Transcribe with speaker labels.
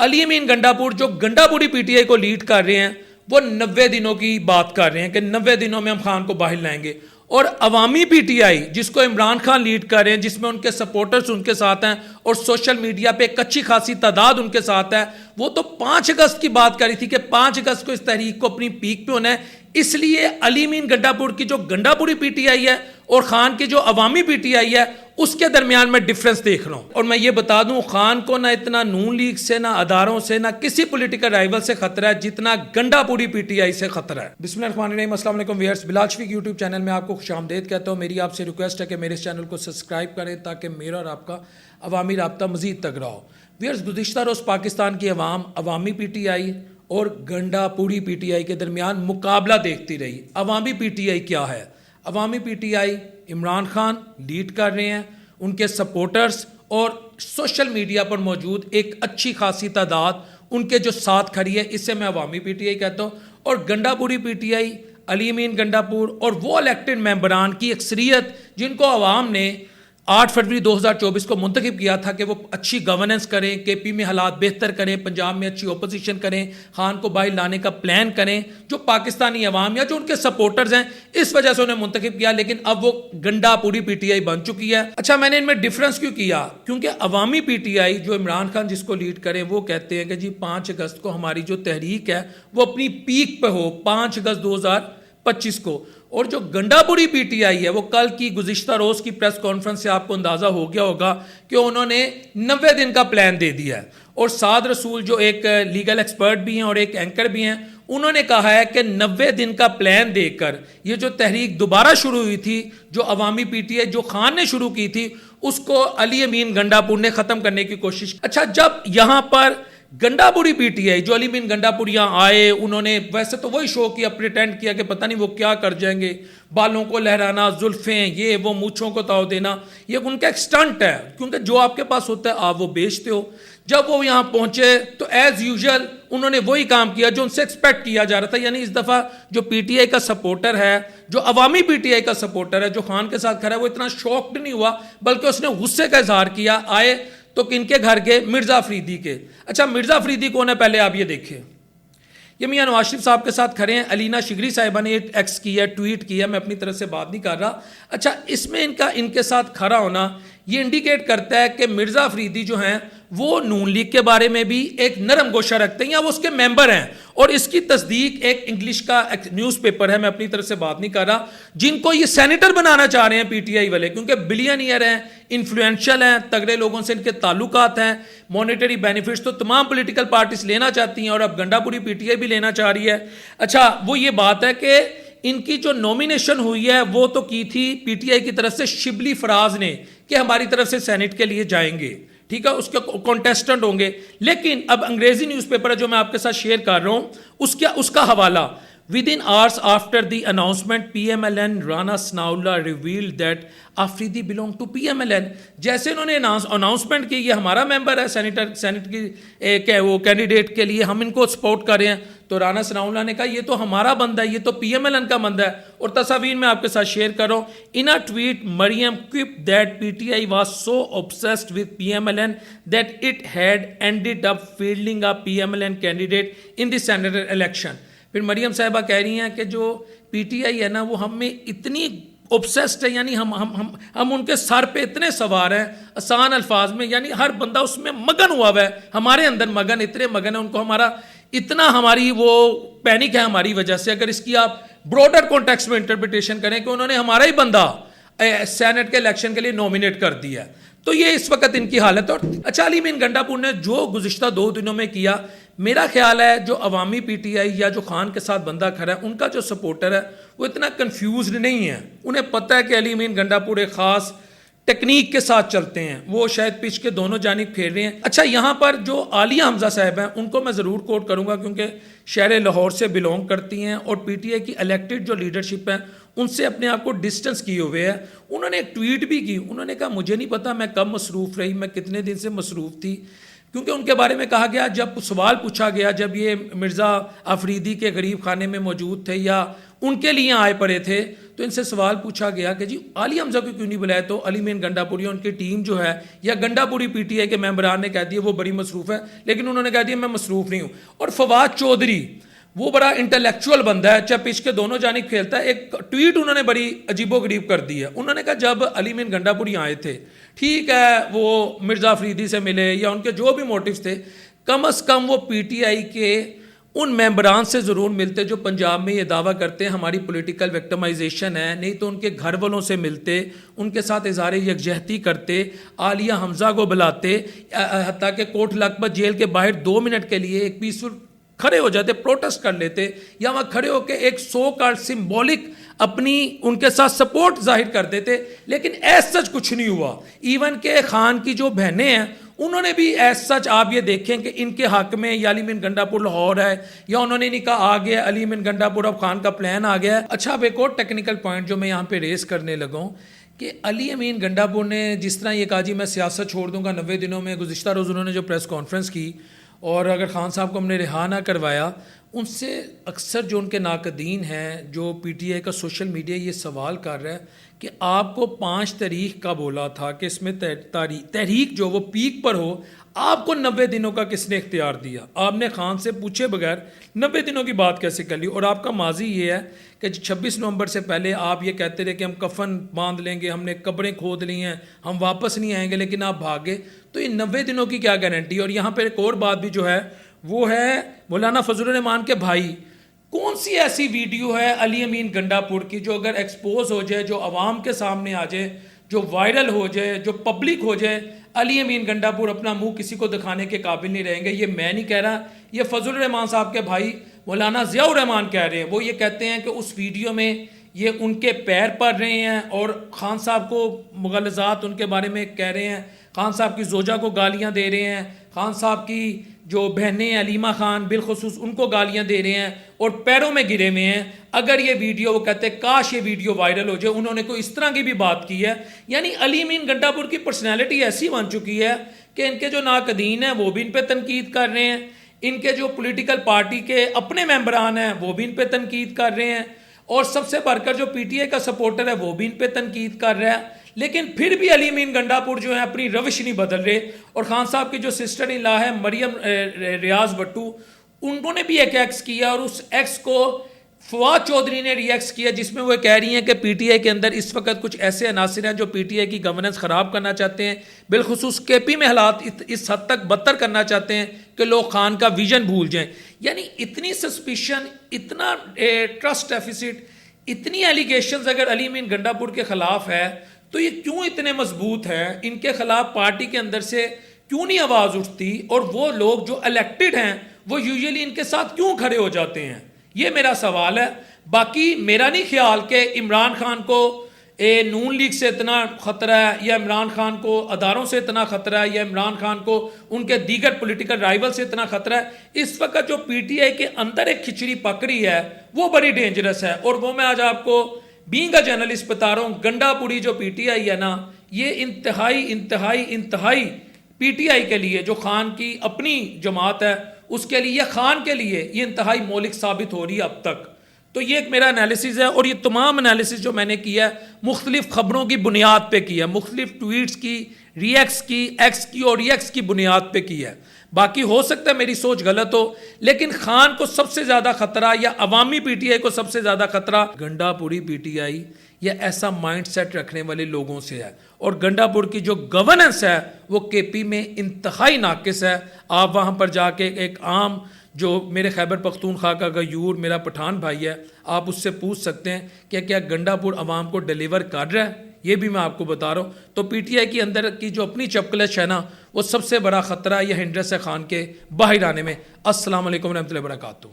Speaker 1: अली अमीन गंडापुर जो गंडापुरी पीटीआई को लीड कर रहे हैं, वो 90 दिनों की बात कर रहे हैं कि 90 दिनों में हम खान को बाहर लाएंगे। और अवामी पीटीआई जिसको इमरान खान लीड कर रहे हैं, जिसमें उनके सपोर्टर्स उनके साथ हैं और सोशल मीडिया पे एक अच्छी खासी तादाद उनके साथ है, वो तो 5 अगस्त की बात करी थी कि 5 अगस्त को इस तहरीक को अपनी पीक पे होना है। इसलिए अली अमीन गंडापुर की जो गंडापुरी पीटीआई है और खान की जो अवामी पीटीआई है, उसके दरमियान में डिफरेंस देख रहा हूं। और मैं ये बता दूं, खान को ना इतना नून लीग से, ना अदारों से, ना किसी पॉलिटिकल राइवल से खतरा है जितना गंडापुरी पीटीआई से खतरा है। बिस्मिल्लाहिर्रहमानिर्रहीम, अस्सलाम वालेकुम viewers, Bilal Shafiq YouTube channel में आपको खुशामदीद कहता हूं। मेरी आपसे रिक्वेस्ट है कि मेरे इस चैनल को सब्सक्राइब करें ताकि मेरा और आपका अवामी राब्ता मजीद तगड़ा हो। व्यूअर्स, गुज़िश्ता रोज़ पाकिस्तान की अवाम अवामी पीटीआई और गंडापुरी पीटीआई के दरमियान मुकाबला देखती रही। अवामी पीटीआई क्या है? अवामी पीटीआई इमरान खान लीड कर रहे हैं, उनके सपोर्टर्स और सोशल मीडिया पर मौजूद एक अच्छी खासी तादाद उनके जो साथ खड़ी है, इससे मैं अवामी पीटीआई कहता हूँ। और गंडापुरी पीटीआई, अली अमीन गंडापुर और वो इलेक्टेड मेंबरान की अक्सरियत जिनको अवाम ने 8 फरवरी 2024 को मुंतखब किया था कि वो अच्छी गवर्नेंस करें, केपी में हालात बेहतर करें, पंजाब में अच्छी ओपोजिशन करें, खान को बाहर लाने का प्लान करें, जो पाकिस्तानी अवाम या जो उनके सपोर्टर्स हैं, इस वजह से उन्हें मुंतखब किया। लेकिन अब वो गंडापुरी पीटीआई बन चुकी है। अच्छा, मैंने इनमें डिफरेंस क्यों किया? क्योंकि अवामी पीटीआई जो इमरान खान जिसको लीड करें, वो कहते हैं कि जी 5 अगस्त को हमारी जो तहरीक है वो अपनी पीक पे हो, 5 अगस्त 2025 को। और जो गंडापुरी पीटीआई है, वो कल की गुज़िश्ता रोज़ की प्रेस कॉन्फ्रेंस से आपको अंदाज़ा हो गया होगा कि उन्होंने 90 दिन का प्लान दे दिया है। और साद रसूल जो एक लीगल एक्सपर्ट भी हैं और एक एंकर भी हैं, उन्होंने कहा है कि 90 दिन का प्लान देकर ये जो तहरीक दोबारा शुरू हुई थी, जो अवामी पीटीआई जो खान ने शुरू की थी, उसको अली अमीन गंडापुर ने ख़त्म करने की कोशिश। अच्छा, जब यहाँ पर गंडापुरी पीटीआई जो अली अमीन गंडापुर यहाँ आए, उन्होंने वैसे तो वही शो किया, प्रिटेंड किया कि पता नहीं वो क्या कर जाएंगे, बालों को लहराना, जुल्फें, ये वो, मूछों को ताव देना, ये उनका एक स्टंट है, क्योंकि जो आपके पास होता है आप वो बेचते हो। जब वो यहाँ पहुंचे तो एज यूजुअल उन्होंने वही काम किया जो उनसे एक्सपेक्ट किया जा रहा था। यानी इस दफ़ा जो पीटीआई का सपोर्टर है, जो अवामी पीटीआई का सपोर्टर है, जो खान के साथ खड़ा है, वो इतना शॉक्ड नहीं हुआ, बल्कि उसने गुस्से का इजहार किया। आए तो किनके घर के? मिर्ज़ा अफरीदी के। अच्छा, मिर्ज़ा अफरीदी कौन है पहले आप ये देखिए। ये मियां नवाज शरीफ साहब के साथ खड़े हैं। अलीना शिगरी साहिबा ने एक्स किया, ट्वीट किया, मैं अपनी तरफ से बात नहीं कर रहा। अच्छा, इसमें इनके साथ खड़ा होना ये इंडिकेट करता है कि मिर्ज़ा अफरीदी जो हैं वो नून लीग के बारे में भी एक नरम गोशा रखते हैं या वो उसके मेंबर हैं। और इसकी तस्दीक एक इंग्लिश का एक न्यूज़पेपर है, मैं अपनी तरफ से बात नहीं कर रहा, जिनको ये सेनेटर बनाना चाह रहे हैं पीटीआई वाले, क्योंकि बिलियनियर हैं, इन्फ्लुएंशियल हैं, तगड़े लोगों से इनके ताल्लुकात हैं, मॉनेटरी बेनिफिट्स तो तमाम पॉलिटिकल पार्टीज लेना चाहती हैं और अब गंडापुरी पीटीआई भी लेना चाह रही है। अच्छा, वो ये बात है कि इनकी जो नॉमिनेशन हुई है वो तो की थी पीटीआई की तरफ से शिबली फराज ने कि हमारी तरफ से सेनेट के लिए जाएंगे, ठीक है, उसके कॉन्टेस्टेंट होंगे। लेकिन अब अंग्रेजी न्यूज़पेपर है जो मैं आपके साथ शेयर कर रहा हूं, उसका हवाला, Within hours after the announcement, PMLN Rana Sanaullah revealed that Afridi belonged to PMLN। जैसे उन्होंने अनाउंसमेंट की ये हमारा मेंबर है, सेनेट की वो कैंडिडेट के लिए हम इनको सपोर्ट कर रहे हैं, तो राना सनाउल्लाह ने कहा ये तो हमारा बंदा है, ये तो PMLN का बंदा है। और तस्वीर मैं आपके साथ शेयर कर रहा हूँ। In a tweet Maryam quip that PTI was so obsessed with PMLN that it had ended up fielding a PMLN candidate in the senator election। फिर मरियम साहिबा कह रही हैं कि जो पीटीआई है ना वो हमें इतनी ऑब्सेस्ड है, यानी हम उनके सर पे इतने सवार हैं, आसान अल्फाज में, यानी हर बंदा उसमें मगन हुआ है, हमारे अंदर मगन, इतने मगन है उनको हमारा, इतना हमारी वो पैनिक है हमारी वजह से। अगर इसकी आप ब्रॉडर कॉन्टेक्स्ट में इंटरप्रिटेशन करें कि उन्होंने हमारा ही बंदा सेनेट के इलेक्शन के लिए नॉमिनेट कर दिया, तो ये इस वक्त इनकी हालत। और अच्छा, अली अमीन गंडापुर ने जो गुज़िश्ता 2 दिनों में किया, मेरा ख्याल है जो अवामी पीटीआई या जो खान के साथ बंदा खड़ा है, उनका जो सपोर्टर है वो इतना कंफ्यूज्ड नहीं है। उन्हें पता है कि अली अमीन गंडापुर एक ख़ास टेक्निक के साथ चलते हैं, वो शायद पिच के दोनों जानिब फेर रहे हैं। अच्छा, यहाँ पर जो आलिया हमजा साहब हैं उनको मैं ज़रूर कोट करूँगा, क्योंकि शहर लाहौर से बिलोंग करती हैं और पीटीआई की इलेक्टेड जो लीडरशिप है उनसे अपने आप को डिस्टेंस किए हुए हैं। उन्होंने एक ट्वीट भी की, उन्होंने कहा मुझे नहीं पता मैं कब मसरूफ़ रही, मैं कितने दिन से मसरूफ़ थी, क्योंकि उनके बारे में कहा गया, जब सवाल पूछा गया, जब ये मिर्ज़ा अफरीदी के गरीब खाने में मौजूद थे या उनके लिए आए पड़े थे। तो इनसे सवाल पूछा गया कि जी आली हमजा को क्यों नहीं बुलाया, तो अली मीन गंडापुरी उनकी टीम जो है या गंडापुरी पीटीआई के मेंबरान ने कह दिया वो बड़ी मसरूफ़ है, लेकिन उन्होंने कह दिया मैं मसरूफ़ नहीं हूँ। और फवाद चौधरी वो बड़ा इंटेलेक्चुअल बंदा है, चाहे पिच के दोनों जानिब खेलता है। एक ट्वीट उन्होंने बड़ी अजीबोगरीब कर दी है। उन्होंने कहा जब अली मीन गंडापुरी आए थे, ठीक है वो मिर्ज़ा अफरीदी से मिले या उनके जो भी मोटिव्स थे, कम अज़ कम वो पीटीआई के उन मेंबरान से ज़रूर मिलते जो पंजाब में ये दावा करते हैं हमारी पॉलिटिकल विक्टिमाइजेशन है, नहीं तो उनके घर वालों से मिलते, उनके साथ इज़हार यकजहती करते, आलिया हमज़ा को बुलाते, हत्ता कि कोट लखपत जेल के बाहर 2 मिनट के लिए एक पीसफुल खड़े हो जाते, प्रोटेस्ट कर लेते, या वहाँ खड़े होकर एक सो कॉल्ड सिंबॉलिक अपनी उनके साथ सपोर्ट जाहिर कर देते। लेकिन ऐसा सच कुछ नहीं हुआ। इवन के खान की जो बहनें हैं उन्होंने भी ऐसा सच, आप ये देखें कि इनके हक में या अली मीन गंडापुर लाहौर है या उन्होंने नहीं कहा आ गया अली मीन गंडापुर, अब खान का प्लान आ गया है। अच्छा, अब एक और टेक्निकल पॉइंट जो मैं यहाँ पे रेस करने लगा हूँ कि अली अमीन गंडापुर ने जिस तरह ये कहा जी मैं सियासत छोड़ दूंगा 90 दिनों में, गुज़िश्ता रोज़ उन्होंने जो प्रेस कॉन्फ्रेंस की और अगर खान साहब को हमने रिहा ना करवाया, उनसे अक्सर जो उनके नाकदीन हैं, जो पीटीआई का सोशल मीडिया ये सवाल कर रहा है कि आपको 5 तारीख का बोला था कि इसमें तहरीक जो वो पीक पर हो, आपको 90 दिनों का किसने इख्तियार दिया? आपने खान से पूछे बगैर 90 दिनों की बात कैसे कर ली? और आपका माजी ये है कि 26 नवंबर से पहले आप ये कहते रहे कि हम कफन बांध लेंगे, हमने कब्रें खोद ली हैं, हम वापस नहीं आएंगे, लेकिन आप भागे। तो ये 90 दिनों की क्या गारंटी? और यहाँ पर एक और बात भी जो है वो है मौलाना फजलुर रहमान के भाई, कौन सी ऐसी वीडियो है अली अमीन गंडापुर की जो अगर एक्सपोज हो जाए, जो आवाम के सामने आ जाए, जो वायरल हो जाए, जो पब्लिक हो जाए, अली अमीन गंडापुर अपना मुंह किसी को दिखाने के काबिल नहीं रहेंगे? ये मैं नहीं कह रहा, ये फजलुर रहमान साहब के भाई मौलाना ज़ियाउर रहमान कह रहे हैं। वो ये कहते हैं कि उस वीडियो में ये उनके पैर पड़ रहे हैं और खान साहब को मुगलजात उनके बारे में कह रहे हैं, खान साहब की जोजा को गालियां दे रहे हैं, खान साहब की जो बहनें अलीमा खान बिलखुसूस उनको गालियां दे रहे हैं और पैरों में गिरे हुए हैं। अगर ये वीडियो, वो कहते हैं काश ये वीडियो वायरल हो जाए, उन्होंने कोई इस तरह की भी बात की है। यानी अली अमीन गंडापुर की पर्सनैलिटी ऐसी बन चुकी है कि इनके जो नाकदीन हैं वो भी इन पर तनकीद कर रहे हैं, इनके जो पॉलिटिकल पार्टी के अपने मेंबरान हैं वो भी इन पर तनकीद कर रहे हैं, और सबसे बढ़कर जो पीटीआई का सपोर्टर है वो भी इन पे तनकीद कर रहा है। लेकिन फिर भी अली अमीन गंडापुर जो है अपनी रविश नहीं बदल रहे। और खान साहब की जो सिस्टर इन लॉ है मरियम रियाज भट्टू, उन्होंने भी एक एक्स किया और उस एक्स को फवाद चौधरी ने रिएक्ट किया, जिसमें वो कह रही हैं कि पीटीआई के अंदर इस वक्त कुछ ऐसे अनासिर हैं जो पीटीआई की गवर्नेंस ख़राब करना चाहते हैं, बिलखुसूस केपी में हालात इस हद तक बदतर करना चाहते हैं कि लोग खान का विजन भूल जाएं। यानी इतनी सस्पिशन, इतना ट्रस्ट डेफिसिट, इतनी एलिगेशंस अगर अली अमीन गंडापुर के ख़िलाफ़ है तो ये क्यों इतने मजबूत हैं? इनके ख़िलाफ़ पार्टी के अंदर से क्यों नहीं आवाज़ उठती? और वो लोग जो इलेक्टेड हैं वो यूजुअली इनके साथ क्यों खड़े हो जाते हैं? ये मेरा सवाल है। बाकी मेरा नहीं ख्याल कि इमरान खान को नून लीग से इतना ख़तरा है या इमरान खान को अदारों से इतना ख़तरा है या इमरान खान को उनके दीगर पॉलिटिकल राइवल से इतना ख़तरा है। इस वक्त जो पीटीआई के अंदर एक खिचड़ी पक रही है वो बड़ी डेंजरस है। और वो मैं आज आपको बीइंग अ जर्नलिस्ट बता रहा हूँ, गंडापुरी जो पीटीआई है ना, ये इंतहाई पीटीआई के लिए, जो खान की अपनी जमात है उसके लिए या खान के लिए ये इंतहाई मौलिक साबित हो रही है अब तक। तो ये एक मेरा एनालिसिस है और ये तमाम एनालिसिस जो मैंने किया है मुख्तलिफ खबरों की बुनियाद पे किया, मुख्तलिफ ट्वीट्स की, रिएक्ट्स की, एक्स की और रिएक्ट्स की बुनियाद पे किया है। बाकी हो सकता है मेरी सोच गलत हो, लेकिन खान को सबसे ज़्यादा खतरा या अवामी पीटीआई को सबसे ज़्यादा खतरा गंडापुरी पीटीआई या ऐसा माइंडसेट रखने वाले लोगों से है। और गंडापुर की जो गवर्नेंस है वो केपी में इंतहाई नाकिस है। आप वहाँ पर जाके एक आम जो मेरे खैबर पख्तूनख्वा का गयूर मेरा पठान भाई है, आप उससे पूछ सकते हैं कि क्या गंडापुर अवाम को डिलीवर कर रहा है। ये भी मैं आपको बता रहा हूँ। तो पीटीआई के अंदर की जो अपनी चपकलश है ना, वो सबसे बड़ा ख़तरा यह हिंड्रेस है खान के बाहर आने में। अस्सलाम वालेकुम रहमतुल्लाहि व बरकातहू।